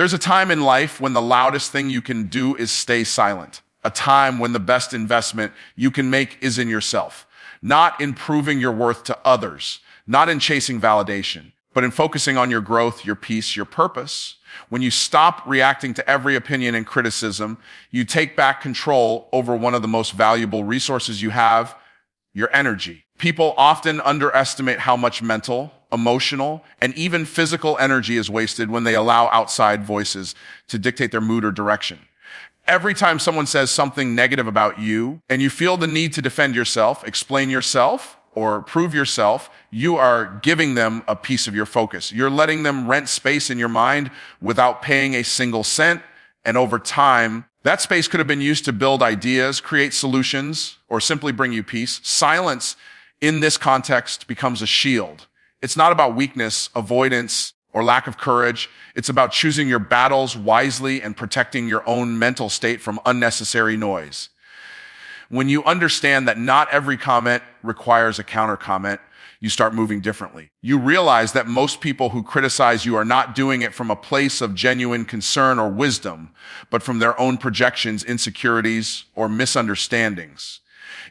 There's a time in life when the loudest thing you can do is stay silent. A time when the best investment you can make is in yourself, not in proving your worth to others, not in chasing validation, but in focusing on your growth, your peace, your purpose. When you stop reacting to every opinion and criticism, you take back control over one of the most valuable resources you have, your energy. People often underestimate how much mental, emotional, and even physical energy is wasted when they allow outside voices to dictate their mood or direction. Every time someone says something negative about you and you feel the need to defend yourself, explain yourself, or prove yourself, you are giving them a piece of your focus. You're letting them rent space in your mind without paying a single cent. And over time, that space could have been used to build ideas, create solutions, or simply bring you peace. Silence in this context becomes a shield. It's not about weakness, avoidance, or lack of courage. It's about choosing your battles wisely and protecting your own mental state from unnecessary noise. When you understand that not every comment requires a counter comment, you start moving differently. You realize that most people who criticize you are not doing it from a place of genuine concern or wisdom, but from their own projections, insecurities, or misunderstandings.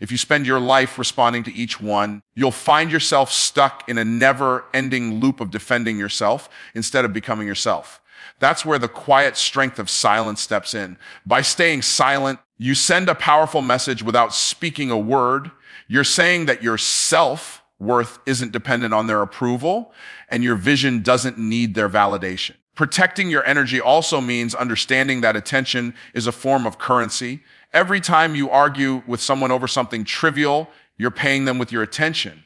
If you spend your life responding to each one, you'll find yourself stuck in a never-ending loop of defending yourself instead of becoming yourself. That's where the quiet strength of silence steps in. By staying silent, you send a powerful message without speaking a word. You're saying that your self-worth isn't dependent on their approval, and your vision doesn't need their validation. Protecting your energy also means understanding that attention is a form of currency. Every time you argue with someone over something trivial, you're paying them with your attention.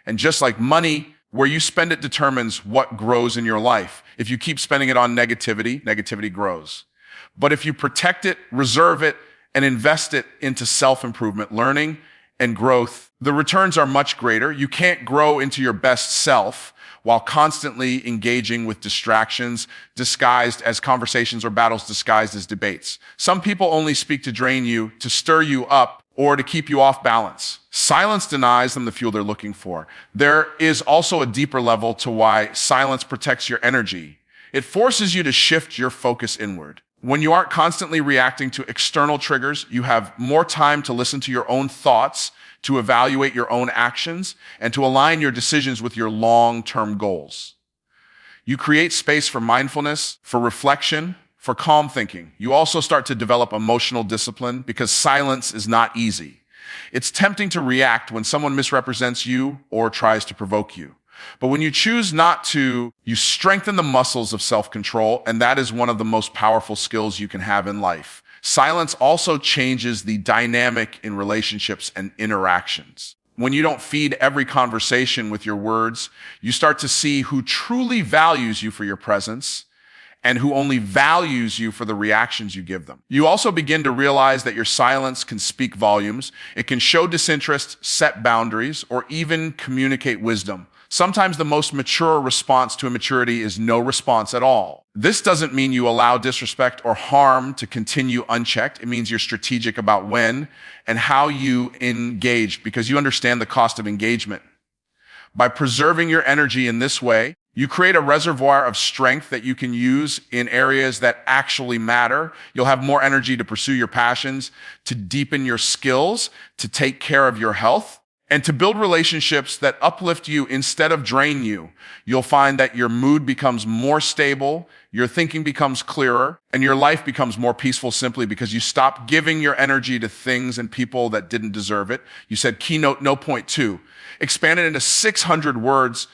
And just like money, where you spend it determines what grows in your life. If you keep spending it on negativity, negativity grows. But if you protect it, reserve it, and invest it into self-improvement, learning, and growth, the returns are much greater. You can't grow into your best self while constantly engaging with distractions disguised as conversations or battles disguised as debates. Some people only speak to drain you, to stir you up, or to keep you off balance. Silence denies them the fuel they're looking for. There is also a deeper level to why silence protects your energy. It forces you to shift your focus inward. When you aren't constantly reacting to external triggers, you have more time to listen to your own thoughts, to evaluate your own actions, and to align your decisions with your long-term goals. You create space for mindfulness, for reflection, for calm thinking. You also start to develop emotional discipline because silence is not easy. It's tempting to react when someone misrepresents you or tries to provoke you. But when you choose not to, you strengthen the muscles of self-control, and that is one of the most powerful skills you can have in life. Silence also changes the dynamic in relationships and interactions. When you don't feed every conversation with your words, you start to see who truly values you for your presence and who only values you for the reactions you give them. You also begin to realize that your silence can speak volumes. It can show disinterest, set boundaries, or even communicate wisdom. Sometimes the most mature response to immaturity is no response at all. This doesn't mean you allow disrespect or harm to continue unchecked. It means you're strategic about when and how you engage because you understand the cost of engagement. By preserving your energy in this way, you create a reservoir of strength that you can use in areas that actually matter. You'll have more energy to pursue your passions, to deepen your skills, to take care of your health, and to build relationships that uplift you instead of drain you. You'll find that your mood becomes more stable, your thinking becomes clearer, and your life becomes more peaceful simply because you stop giving your energy to things and people that didn't deserve it. You said keynote no point 2. Expand it into 600 words.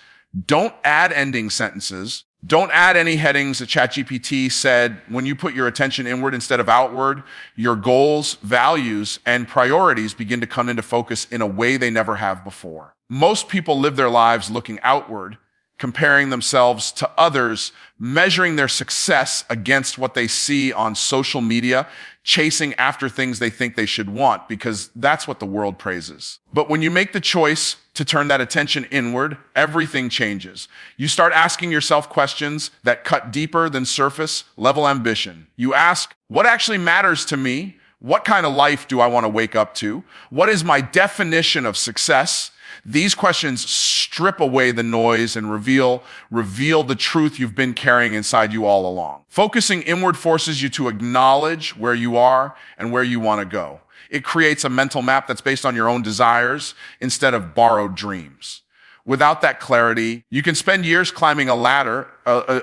Don't add ending sentences. Don't add any headings that ChatGPT said. When you put your attention inward instead of outward, your goals, values, and priorities begin to come into focus in a way they never have before. Most people live their lives looking outward, comparing themselves to others, measuring their success against what they see on social media, chasing after things they think they should want because that's what the world praises. But when you make the choice to turn that attention inward, everything changes. You start asking yourself questions that cut deeper than surface level ambition. You ask, what actually matters to me? What kind of life do I want to wake up to? What is my definition of success? These questions strip away the noise and reveal the truth you've been carrying inside you all along. Focusing inward forces you to acknowledge where you are and where you want to go. It creates a mental map that's based on your own desires instead of borrowed dreams. Without that clarity, you can spend years climbing a ladder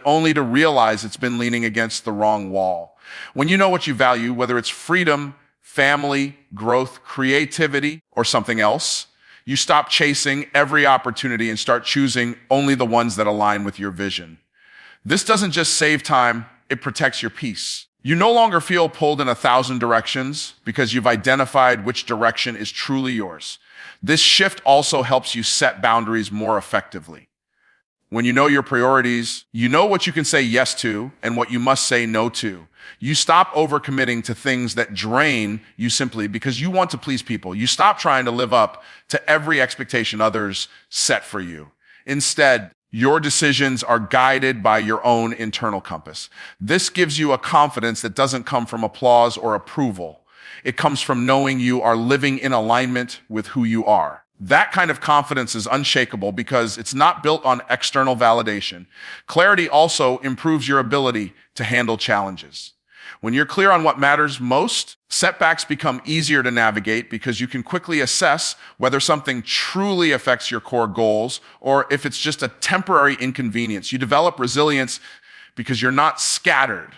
only to realize it's been leaning against the wrong wall. When you know what you value, whether it's freedom, family, growth, creativity, or something else, you stop chasing every opportunity and start choosing only the ones that align with your vision. This doesn't just save time, it protects your peace. You no longer feel pulled in 1,000 directions because you've identified which direction is truly yours. This shift also helps you set boundaries more effectively. When you know your priorities, you know what you can say yes to and what you must say no to. You stop overcommitting to things that drain you simply because you want to please people. You stop trying to live up to every expectation others set for you. Instead, your decisions are guided by your own internal compass. This gives you a confidence that doesn't come from applause or approval. It comes from knowing you are living in alignment with who you are. That kind of confidence is unshakable because it's not built on external validation. Clarity also improves your ability to handle challenges. When you're clear on what matters most, setbacks become easier to navigate because you can quickly assess whether something truly affects your core goals or if it's just a temporary inconvenience. You develop resilience because you're not scattered,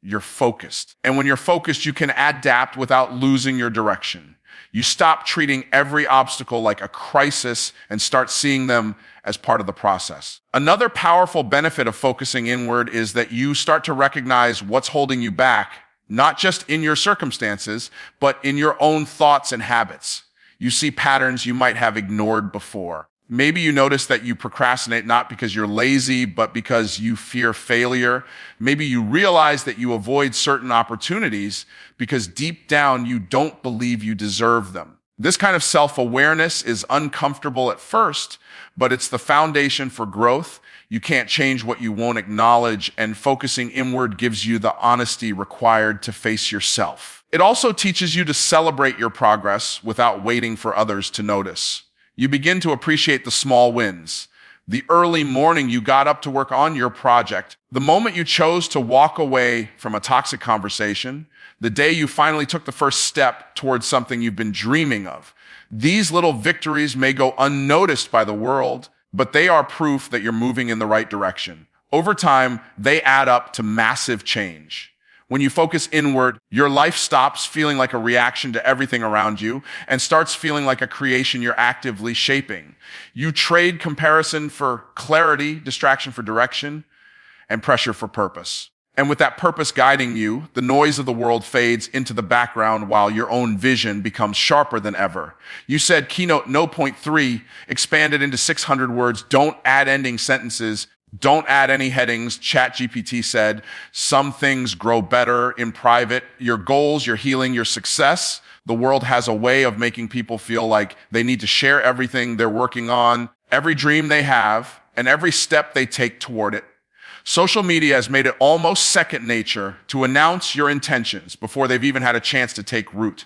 you're focused. And when you're focused, you can adapt without losing your direction. You stop treating every obstacle like a crisis and start seeing them as part of the process. Another powerful benefit of focusing inward is that you start to recognize what's holding you back, not just in your circumstances, but in your own thoughts and habits. You see patterns you might have ignored before. Maybe you notice that you procrastinate not because you're lazy, but because you fear failure. Maybe you realize that you avoid certain opportunities because deep down you don't believe you deserve them. This kind of self-awareness is uncomfortable at first, but it's the foundation for growth. You can't change what you won't acknowledge, and focusing inward gives you the honesty required to face yourself. It also teaches you to celebrate your progress without waiting for others to notice. You begin to appreciate the small wins. The early morning you got up to work on your project, the moment you chose to walk away from a toxic conversation, the day you finally took the first step towards something you've been dreaming of. These little victories may go unnoticed by the world, but they are proof that you're moving in the right direction. Over time, they add up to massive change. When you focus inward, your life stops feeling like a reaction to everything around you and starts feeling like a creation you're actively shaping. You trade comparison for clarity, distraction for direction, and pressure for purpose. And with that purpose guiding you, the noise of the world fades into the background while your own vision becomes sharper than ever. You said keynote no point 3 expanded into 600 words. Don't add ending sentences. Don't add any headings. ChatGPT said, some things grow better in private. Your goals, your healing, your success. The world has a way of making people feel like they need to share everything they're working on, every dream they have, and every step they take toward it. Social media has made it almost second nature to announce your intentions before they've even had a chance to take root.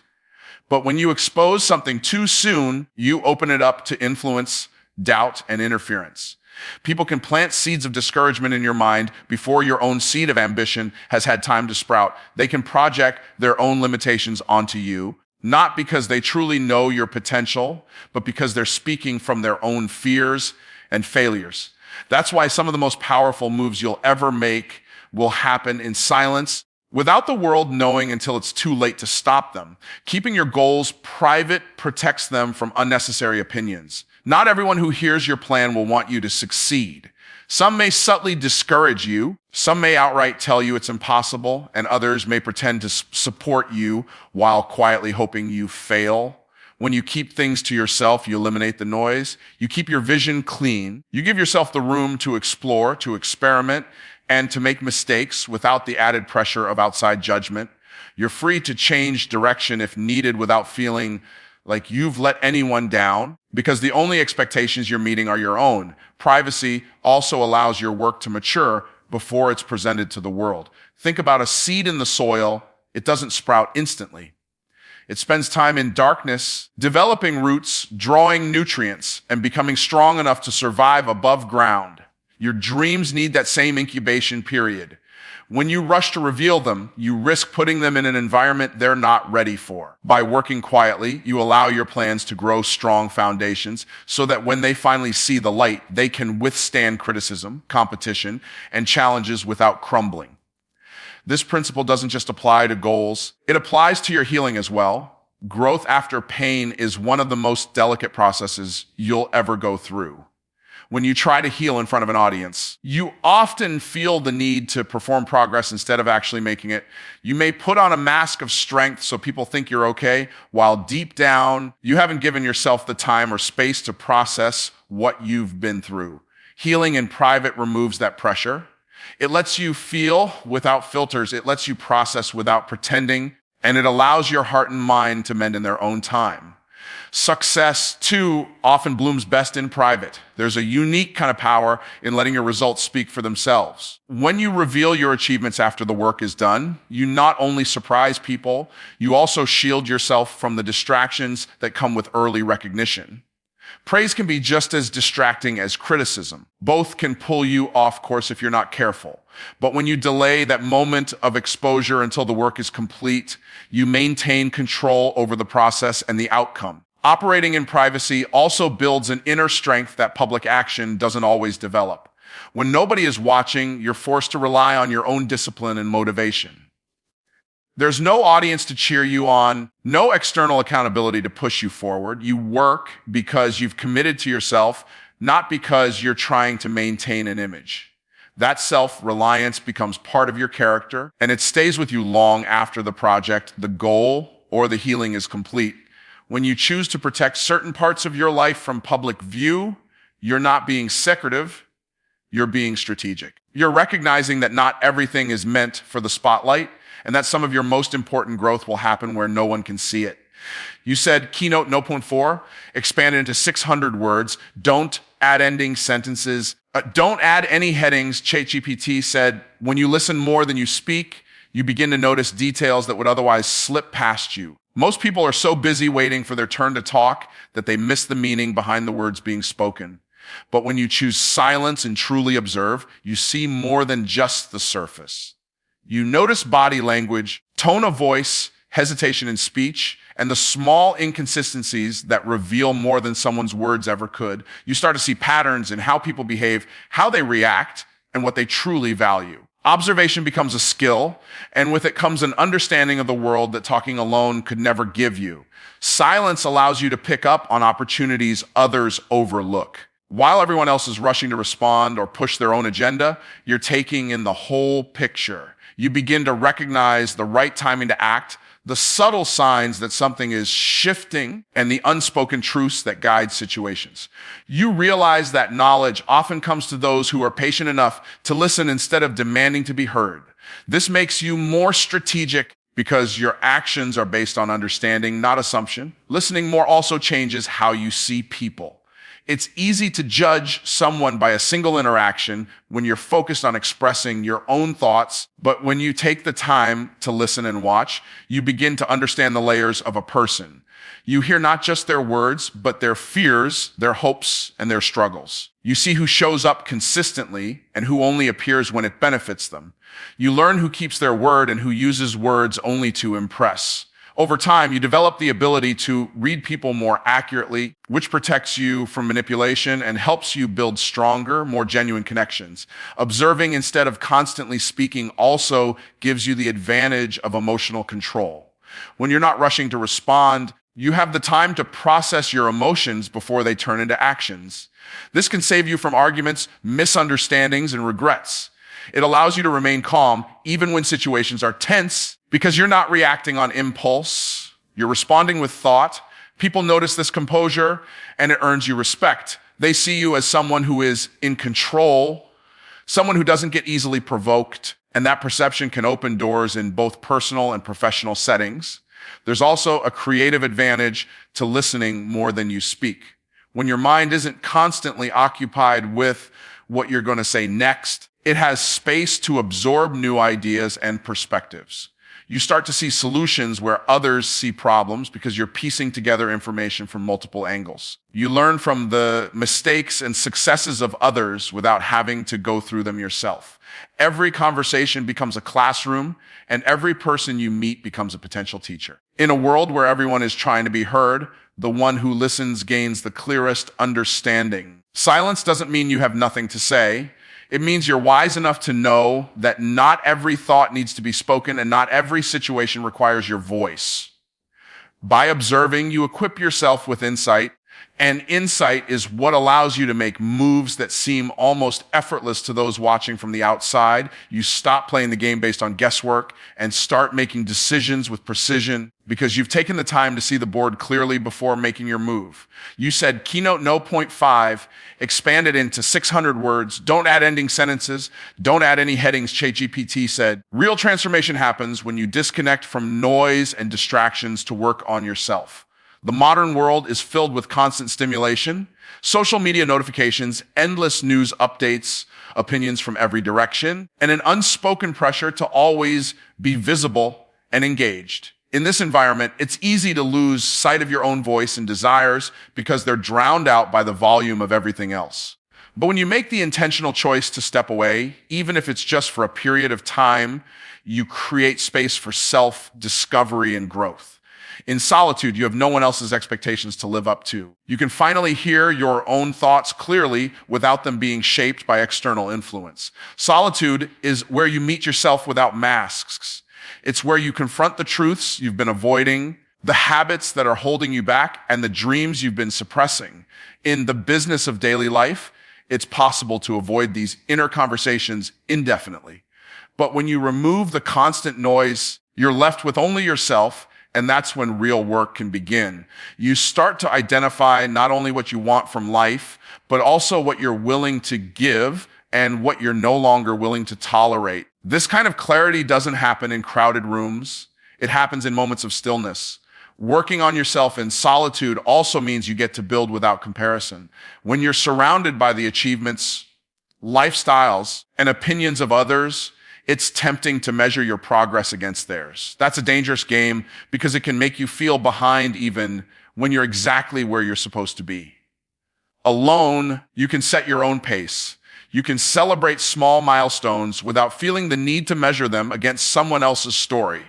But when you expose something too soon, you open it up to influence, doubt, and interference. People can plant seeds of discouragement in your mind before your own seed of ambition has had time to sprout. They can project their own limitations onto you, not because they truly know your potential, but because they're speaking from their own fears and failures. That's why some of the most powerful moves you'll ever make will happen in silence, without the world knowing until it's too late to stop them. Keeping your goals private protects them from unnecessary opinions. Not everyone who hears your plan will want you to succeed. Some may subtly discourage you. Some may outright tell you it's impossible, and others may pretend to support you while quietly hoping you fail. When you keep things to yourself, you eliminate the noise. You keep your vision clean. You give yourself the room to explore, to experiment, and to make mistakes without the added pressure of outside judgment. You're free to change direction if needed without feeling like you've let anyone down, because the only expectations you're meeting are your own. Privacy also allows your work to mature before it's presented to the world. Think about a seed in the soil. It doesn't sprout instantly. It spends time in darkness, developing roots, drawing nutrients, and becoming strong enough to survive above ground. Your dreams need that same incubation period. When you rush to reveal them, you risk putting them in an environment they're not ready for. By working quietly, you allow your plans to grow strong foundations so that when they finally see the light, they can withstand criticism, competition, and challenges without crumbling. This principle doesn't just apply to goals, it applies to your healing as well. Growth after pain is one of the most delicate processes you'll ever go through. When you try to heal in front of an audience, you often feel the need to perform progress instead of actually making it. You may put on a mask of strength so people think you're okay, while deep down, you haven't given yourself the time or space to process what you've been through. Healing in private removes that pressure. It lets you feel without filters. It lets you process without pretending, and it allows your heart and mind to mend in their own time. Success, too, often blooms best in private. There's a unique kind of power in letting your results speak for themselves. When you reveal your achievements after the work is done, you not only surprise people, you also shield yourself from the distractions that come with early recognition. Praise can be just as distracting as criticism. Both can pull you off course if you're not careful. But when you delay that moment of exposure until the work is complete, you maintain control over the process and the outcome. Operating in privacy also builds an inner strength that public action doesn't always develop. When nobody is watching, you're forced to rely on your own discipline and motivation. There's no audience to cheer you on, no external accountability to push you forward. You work because you've committed to yourself, not because you're trying to maintain an image. That self-reliance becomes part of your character, and it stays with you long after the project, the goal, or the healing is complete. When you choose to protect certain parts of your life from public view, you're not being secretive, you're being strategic. You're recognizing that not everything is meant for the spotlight, and that some of your most important growth will happen where no one can see it. You said keynote no. 4, expand it into 600 words. Don't add ending sentences. Don't add any headings. ChatGPT said, when you listen more than you speak, you begin to notice details that would otherwise slip past you. Most people are so busy waiting for their turn to talk that they miss the meaning behind the words being spoken. But when you choose silence and truly observe, you see more than just the surface. You notice body language, tone of voice, hesitation in speech, and the small inconsistencies that reveal more than someone's words ever could. You start to see patterns in how people behave, how they react, and what they truly value. Observation becomes a skill, and with it comes an understanding of the world that talking alone could never give you. Silence allows you to pick up on opportunities others overlook. While everyone else is rushing to respond or push their own agenda, you're taking in the whole picture. You begin to recognize the right timing to act, the subtle signs that something is shifting, and the unspoken truths that guide situations. You realize that knowledge often comes to those who are patient enough to listen instead of demanding to be heard. This makes you more strategic because your actions are based on understanding, not assumption. Listening more also changes how you see people. It's easy to judge someone by a single interaction when you're focused on expressing your own thoughts, but when you take the time to listen and watch, you begin to understand the layers of a person. You hear not just their words, but their fears, their hopes, and their struggles. You see who shows up consistently and who only appears when it benefits them. You learn who keeps their word and who uses words only to impress. Over time, you develop the ability to read people more accurately, which protects you from manipulation and helps you build stronger, more genuine connections. Observing instead of constantly speaking also gives you the advantage of emotional control. When you're not rushing to respond, you have the time to process your emotions before they turn into actions. This can save you from arguments, misunderstandings, and regrets. It allows you to remain calm even when situations are tense because you're not reacting on impulse. You're responding with thought. People notice this composure and it earns you respect. They see you as someone who is in control, someone who doesn't get easily provoked, and that perception can open doors in both personal and professional settings. There's also a creative advantage to listening more than you speak. When your mind isn't constantly occupied with what you're going to say next, it has space to absorb new ideas and perspectives. You start to see solutions where others see problems because you're piecing together information from multiple angles. You learn from the mistakes and successes of others without having to go through them yourself. Every conversation becomes a classroom, and every person you meet becomes a potential teacher. In a world where everyone is trying to be heard, the one who listens gains the clearest understanding. Silence doesn't mean you have nothing to say. It means you're wise enough to know that not every thought needs to be spoken and not every situation requires your voice. By observing, you equip yourself with insight, and insight is what allows you to make moves that seem almost effortless to those watching from the outside. You stop playing the game based on guesswork and start making decisions with precision because you've taken the time to see the board clearly before making your move. You said keynote no point 5, expand it into 600 words, don't add ending sentences, don't add any headings, ChatGPT said. Real transformation happens when you disconnect from noise and distractions to work on yourself. The modern world is filled with constant stimulation, social media notifications, endless news updates, opinions from every direction, and an unspoken pressure to always be visible and engaged. In this environment, it's easy to lose sight of your own voice and desires because they're drowned out by the volume of everything else. But when you make the intentional choice to step away, even if it's just for a period of time, you create space for self-discovery and growth. In solitude, you have no one else's expectations to live up to. You can finally hear your own thoughts clearly without them being shaped by external influence. Solitude is where you meet yourself without masks. It's where you confront the truths you've been avoiding, the habits that are holding you back, and the dreams you've been suppressing. In the business of daily life, it's possible to avoid these inner conversations indefinitely. But when you remove the constant noise, you're left with only yourself. And that's when real work can begin. You start to identify not only what you want from life, but also what you're willing to give and what you're no longer willing to tolerate. This kind of clarity doesn't happen in crowded rooms. It happens in moments of stillness. Working on yourself in solitude also means you get to build without comparison. When you're surrounded by the achievements, lifestyles, and opinions of others, it's tempting to measure your progress against theirs. That's a dangerous game because it can make you feel behind even when you're exactly where you're supposed to be. Alone, you can set your own pace. You can celebrate small milestones without feeling the need to measure them against someone else's story.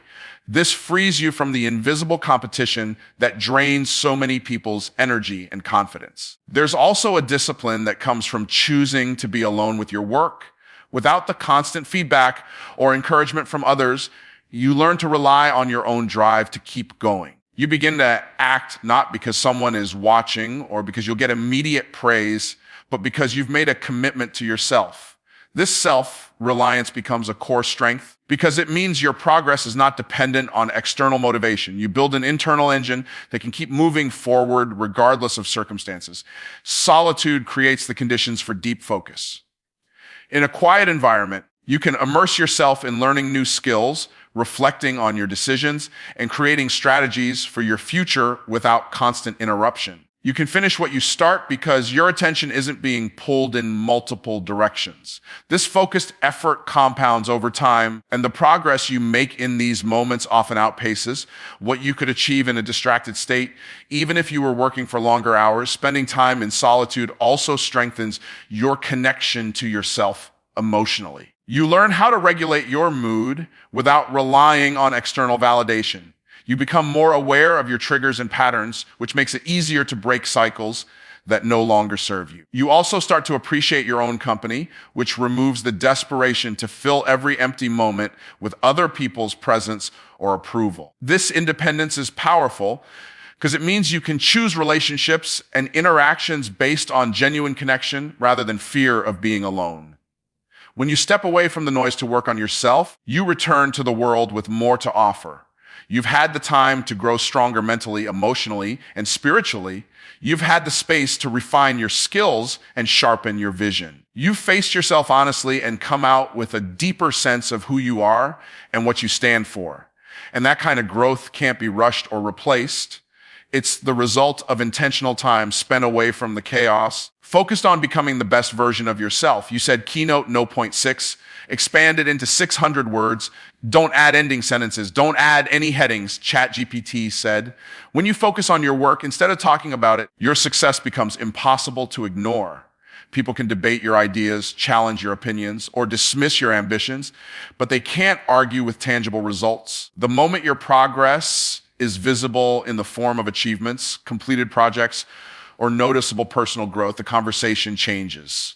This frees you from the invisible competition that drains so many people's energy and confidence. There's also a discipline that comes from choosing to be alone with your work. Without the constant feedback or encouragement from others, you learn to rely on your own drive to keep going. You begin to act not because someone is watching or because you'll get immediate praise, but because you've made a commitment to yourself. This self-reliance becomes a core strength because it means your progress is not dependent on external motivation. You build an internal engine that can keep moving forward regardless of circumstances. Solitude creates the conditions for deep focus. In a quiet environment, you can immerse yourself in learning new skills, reflecting on your decisions, and creating strategies for your future without constant interruption. You can finish what you start because your attention isn't being pulled in multiple directions. This focused effort compounds over time, and the progress you make in these moments often outpaces what you could achieve in a distracted state. Even if you were working for longer hours, spending time in solitude also strengthens your connection to yourself emotionally. You learn how to regulate your mood without relying on external validation. You become more aware of your triggers and patterns, which makes it easier to break cycles that no longer serve you. You also start to appreciate your own company, which removes the desperation to fill every empty moment with other people's presence or approval. This independence is powerful because it means you can choose relationships and interactions based on genuine connection rather than fear of being alone. When you step away from the noise to work on yourself, you return to the world with more to offer. You've had the time to grow stronger mentally, emotionally, and spiritually. You've had the space to refine your skills and sharpen your vision. You've faced yourself honestly and come out with a deeper sense of who you are and what you stand for. And that kind of growth can't be rushed or replaced. It's the result of intentional time spent away from the chaos, focused on becoming the best version of yourself. You said keynote no point 6, expand it into 600 words. Don't add ending sentences. Don't add any headings, ChatGPT said. When you focus on your work, instead of talking about it, your success becomes impossible to ignore. People can debate your ideas, challenge your opinions, or dismiss your ambitions, but they can't argue with tangible results. The moment your progress is visible in the form of achievements, completed projects, or noticeable personal growth, the conversation changes.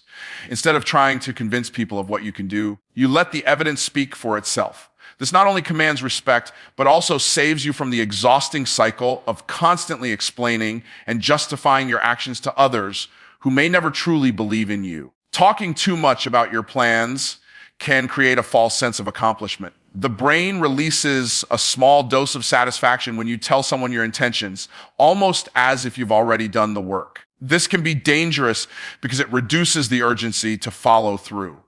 Instead of trying to convince people of what you can do, you let the evidence speak for itself. This not only commands respect, but also saves you from the exhausting cycle of constantly explaining and justifying your actions to others who may never truly believe in you. Talking too much about your plans can create a false sense of accomplishment. The brain releases a small dose of satisfaction when you tell someone your intentions, almost as if you've already done the work. This can be dangerous because it reduces the urgency to follow through.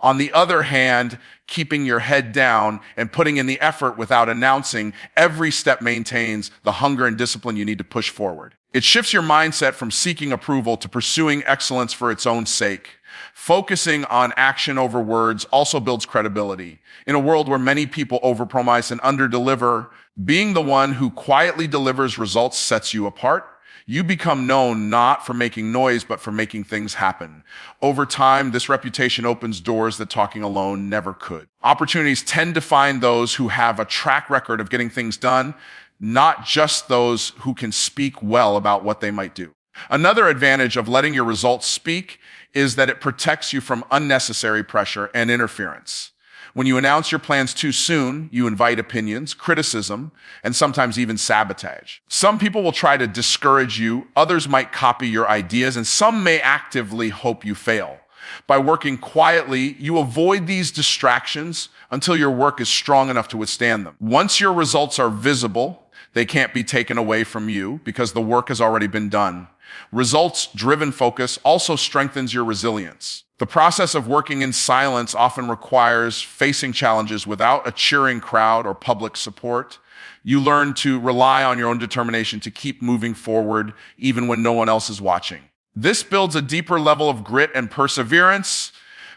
On the other hand, keeping your head down and putting in the effort without announcing every step maintains the hunger and discipline you need to push forward. It shifts your mindset from seeking approval to pursuing excellence for its own sake. Focusing on action over words also builds credibility. In a world where many people overpromise and underdeliver, being the one who quietly delivers results sets you apart. You become known not for making noise, but for making things happen. Over time, this reputation opens doors that talking alone never could. Opportunities tend to find those who have a track record of getting things done, not just those who can speak well about what they might do. Another advantage of letting your results speak is that it protects you from unnecessary pressure and interference. When you announce your plans too soon, you invite opinions, criticism, and sometimes even sabotage. Some people will try to discourage you, others might copy your ideas, and some may actively hope you fail. By working quietly, you avoid these distractions until your work is strong enough to withstand them. Once your results are visible, they can't be taken away from you because the work has already been done. Results-driven focus also strengthens your resilience. The process of working in silence often requires facing challenges without a cheering crowd or public support. You learn to rely on your own determination to keep moving forward even when no one else is watching. This builds a deeper level of grit and perseverance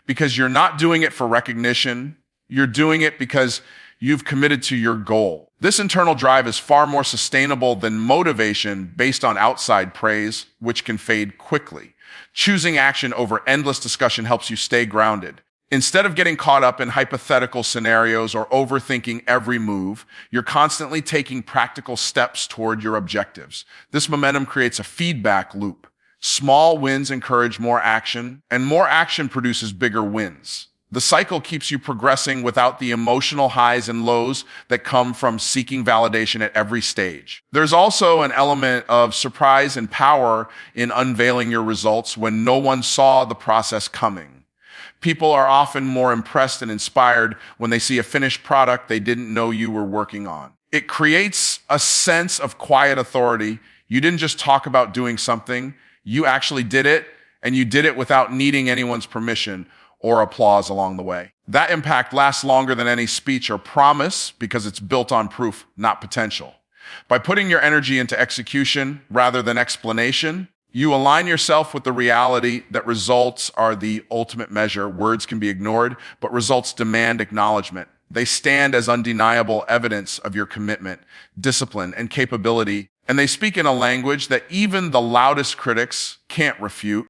because you're not doing it for recognition. You're doing it because you've committed to your goal. This internal drive is far more sustainable than motivation based on outside praise, which can fade quickly. Choosing action over endless discussion helps you stay grounded. Instead of getting caught up in hypothetical scenarios or overthinking every move, you're constantly taking practical steps toward your objectives. This momentum creates a feedback loop. Small wins encourage more action, and more action produces bigger wins. The cycle keeps you progressing without the emotional highs and lows that come from seeking validation at every stage. There's also an element of surprise and power in unveiling your results when no one saw the process coming. People are often more impressed and inspired when they see a finished product they didn't know you were working on. It creates a sense of quiet authority. You didn't just talk about doing something, you actually did it, and you did it without needing anyone's permission or applause along the way. That impact lasts longer than any speech or promise because it's built on proof, not potential. By putting your energy into execution rather than explanation, you align yourself with the reality that results are the ultimate measure. Words can be ignored, but results demand acknowledgement. They stand as undeniable evidence of your commitment, discipline, and capability, and they speak in a language that even the loudest critics can't refute.